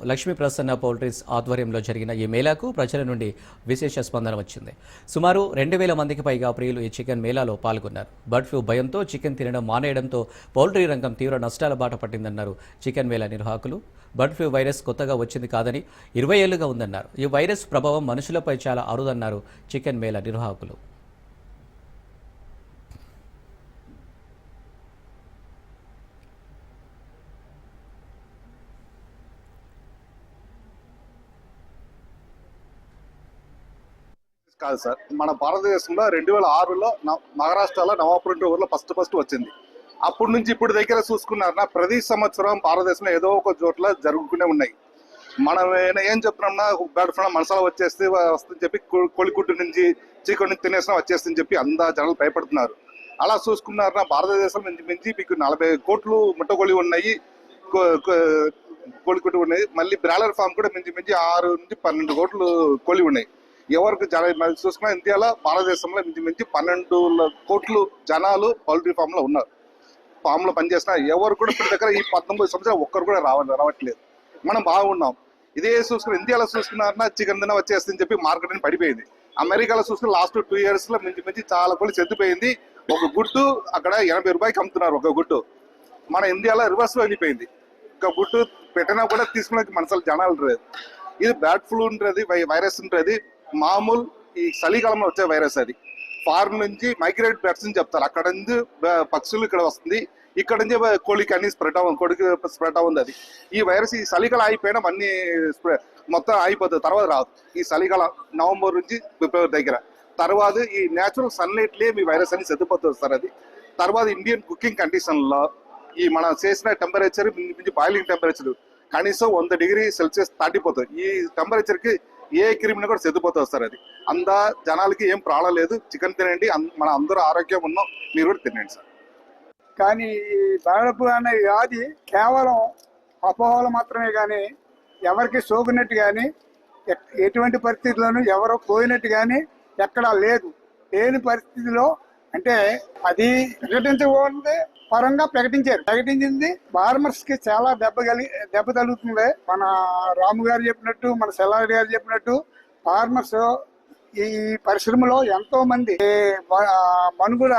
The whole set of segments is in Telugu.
లక్ష్మీ ప్రసన్న పౌల్ట్రీస్ ఆధ్వర్యంలో జరిగిన ఈ మేళాకు ప్రజల నుండి విశేష స్పందన వచ్చింది. సుమారు 2000 మందికి పైగా ప్రియులు ఈ చికెన్ మేళాలో పాల్గొన్నారు. బర్డ్ ఫ్లూ భయంతో చికెన్ తినడం మానేయడంతో పౌల్ట్రీ రంగం తీవ్ర నష్టాల బాట పట్టిందన్నారు చికెన్ మేళా నిర్వాహకులు. బర్డ్ ఫ్లూ వైరస్ కొత్తగా వచ్చింది కాదని 20 ఏళ్లుగా ఉందన్నారు. ఈ వైరస్ ప్రభావం మనుషులపై చాలా అరుదన్నారు చికెన్ మేళా నిర్వాహకులు. కాదు సార్, మన భారతదేశంలో 2006లో మహారాష్ట్రలో నవాపూర్ ఊర్లో ఫస్ట్ వచ్చింది. అప్పటి నుంచి ఇప్పుడు దగ్గర చూసుకున్నారన్నా ప్రతి సంవత్సరం భారతదేశంలో ఏదో ఒక చోట్ల జరుగుతూనే ఉన్నాయి. మనం ఏం చెప్తున్నామన్నా బర్డ్ ఫ్లూ మనసాల వస్తుందని చెప్పి కోడిగుడ్డు నుంచి చికెన్ నుంచి తినేసినా వచ్చేస్తుందని చెప్పి జనాలు భయపడుతున్నారు. అలా చూసుకున్నారన్నా భారతదేశం మించి మీకు 40 కోట్లు ముట్టగొలి ఉన్నాయి, కోడిగుడ్డు ఉన్నాయి. మళ్ళీ బ్రాయిలర్ ఫామ్ కూడా మించి 6 నుంచి 12 కోట్లు కోడి ఉన్నాయి. ఎవరికి చూసుకున్నా ఇండియాలో భారతదేశంలో మించి 12 కోట్లు జనాలు పౌల్ట్రీ ఫామ్ లో ఉన్నారు. ఫామ్ లో పనిచేసిన ఎవరు కూడా ఇప్పుడు దగ్గర ఈ 19 సంవత్సరాలు ఒక్కరు కూడా రావట్లేదు. మనం బాగున్నాం. ఇదే చూసుకుని ఇండియాలో చూసుకున్నారన్నా చికెన్ తిన వచ్చేస్తుందని చెప్పి మార్కెట్ పడిపోయింది. అమెరికాలో చూసుకుని లాస్ట్ 2 years లో మించి చాలా కోళ్ళు చెద్దిపోయింది. ఒక గుడ్డు అక్కడ 80 రూపాయలకి అమ్ముతున్నారు ఒక గుడ్డు. మన ఇండియాలో రివర్స్ లో వెళ్ళిపోయింది. ఒక గుడ్డు పెట్టినా కూడా తీసుకునే మనసులు జనాలు లేదు. ఇది బ్యాడ్ ఫ్లూ ఉంటుంది, వైరస్ ఉంటుంది. మామూలు ఈ చలికాలంలో వచ్చే వైరస్. అది ఫారెన్ నుంచి మైగ్రేట్ బర్డ్స్ అని చెప్తారు. అక్కడ నుంచి పక్షులు ఇక్కడ వస్తుంది. ఇక్కడ నుంచి కోడికి అన్ని కోడికి స్ప్రెడ్ అవుతుంది. అది ఈ వైరస్ ఈ చలికాలం అయిపోయినా అన్ని మొత్తం అయిపోతుంది. తర్వాత రాదు. ఈ చలికాలం నవంబర్ నుంచి ఫిబ్రవరి దగ్గర తర్వాత ఈ నేచురల్ సన్లైట్లే మీ వైరస్ అని చదిపోతుంది సార్. అది తర్వాత ఇండియన్ కుకింగ్ కండిషన్లో ఈ మనం చేసిన టెంపరేచర్ బాయిలింగ్ టెంపరేచర్ కనీసం 100 degrees Celsius దాటిపోతుంది. ఈ టెంపరేచర్కి ఏ క్రిమిని కూడా చెదిపోతుంది సార్. అది జనాలకి ఏం ప్రాబ్లం లేదు. చికెన్ తినండి, మన అందరూ ఆరోగ్యం ఉన్నాం, మీరు కూడా తినండి సార్. కానీ ఈ బర్డ్ అనే వ్యాధి కేవలం అపోహలు మాత్రమే కానీ ఎవరికి సోకినట్టు కానీ ఎటువంటి పరిస్థితుల్లోనూ ఎవరో పోయినట్టు కానీ ఎక్కడా లేదు. లేని పరిస్థితిలో అంటే అది ప్రకటించకూడదు పరంగా ప్రకటించింది ఫార్మర్స్ కి చాలా దెబ్బ తగులుతుంది. మన రాము గారు చెప్పినట్టు, మన సెల్లారెడ్డి గారు చెప్పినట్టు ఫార్మర్స్ ఈ పరిశ్రమలో ఎంతో మంది మనుగడ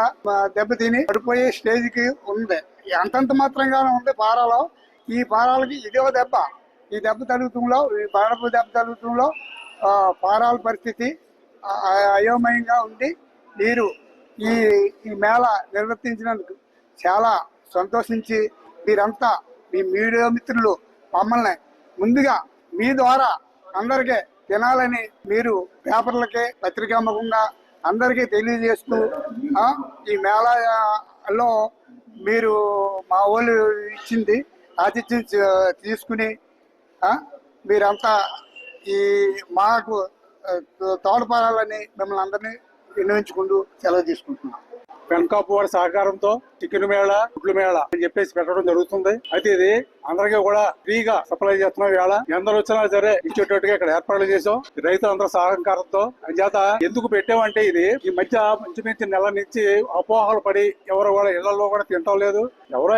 దెబ్బతిని పడిపోయే స్టేజ్ కి ఉంది. అంతంత మాత్రంగానే ఉంది పారాలో. ఈ పారాలకి ఇదే దెబ్బ. ఈ దెబ్బ తగులుతుంలో, ఈ బర్డ్ దెబ్బ తగులుతుంలో పారాల పరిస్థితి అయోమయంగా ఉంది. మీరు ఈ మేళ నిర్వర్తించినందుకు చాలా సంతోషించి మీరంతా మీ మీడియా మిత్రులు మమ్మల్ని ముందుగా మీ ద్వారా అందరికీ తినాలని మీరు పేపర్లకే పత్రికాముఖంగా అందరికీ తెలియజేస్తూ ఈ మేళాలో మీరు మా వాళ్ళు ఇచ్చింది ఆతిథ్యం తీసుకుని మీరంతా ఈ మాకు తోడ్పడాలని మిమ్మల్ని అందరినీ విన్నవించుకుంటూ సెలవు తీసుకుంటున్నాం. వెనకాపు వారి సహకారంతో చికెన్ మేళ, గుడ్ల మేళ అని చెప్పేసి పెట్టడం జరుగుతుంది. అయితే ఇది అందరికీ కూడా ఫ్రీగా సప్లై చేస్తున్నాం. వేళ ఎందరు వచ్చినా సరే ఇచ్చేటట్టుగా ఇక్కడ ఏర్పాట్లు చేసాం రైతులందరూ సహకారంతో. అంచేత ఎందుకు పెట్టామంటే ఇది ఈ మధ్య మంచి నెల నుంచి అపోహలు పడి ఎవరు కూడా ఇళ్లలో కూడా తింటాం లేదు.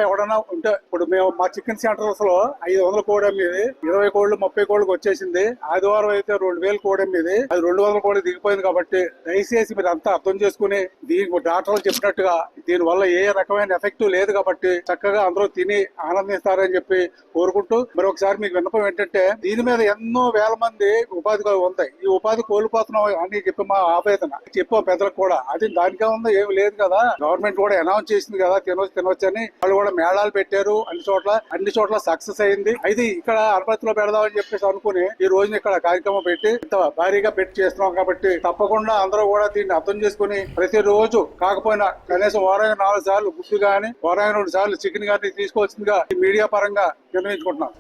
ఎవరైనా ఉంటే ఇప్పుడు మేము మా చికెన్ సెంటర్స్ లో 500 కోడి అమ్మేది 20 కోళ్ళు 30 కోళ్ళకి వచ్చేసింది. ఆదివారం అయితే 2000 కోడి అమ్మేది, అది 200 కోడి దిగిపోయింది. కాబట్టి దయచేసి మీరు అంతా అర్థం చేసుకుని దీనికి డాక్టర్లు చెప్పినట్టుగా దీని వల్ల ఏ రకమైన ఎఫెక్ట్ లేదు కాబట్టి చక్కగా అందరూ తిని ఆనందిస్తారని చెప్పి కోరుకుంటూ మరొకసారి మీకు విన్నపం ఏంటంటే దీని మీద ఎన్నో వేల మంది ఉపాధి ఉంది. ఈ ఉపాధి కోల్పోతున్నాం అని చెప్పి మా ఆవేదన చెప్పాం పెద్దలకు కూడా. అది దానికే ఉందో ఏమి లేదు కదా. గవర్నమెంట్ కూడా అనౌన్స్ చేసింది కదా తినవచ్చు అని. వాళ్ళు కూడా మేళాలు పెట్టారు అన్ని చోట్ల సక్సెస్ అయింది. అయితే ఇక్కడ అనుమతిలో పెడదామని చెప్పేసి అనుకుని ఈ రోజున ఇక్కడ కార్యక్రమం పెట్టి ఇంత భారీగా పెట్టి చేస్తున్నాం. కాబట్టి తప్పకుండా అందరూ కూడా దీన్ని అర్థం చేసుకుని ప్రతిరోజు కాకపోయినా కనీసం వారానికి 4 సార్లు గుడ్డు గానీ, వారానికి 2 సార్లు చికెన్ గానీ తీసుకోవాల్సిందిగా ఈ మీడియా పరంగా నిర్ణయించుకుంటున్నాం.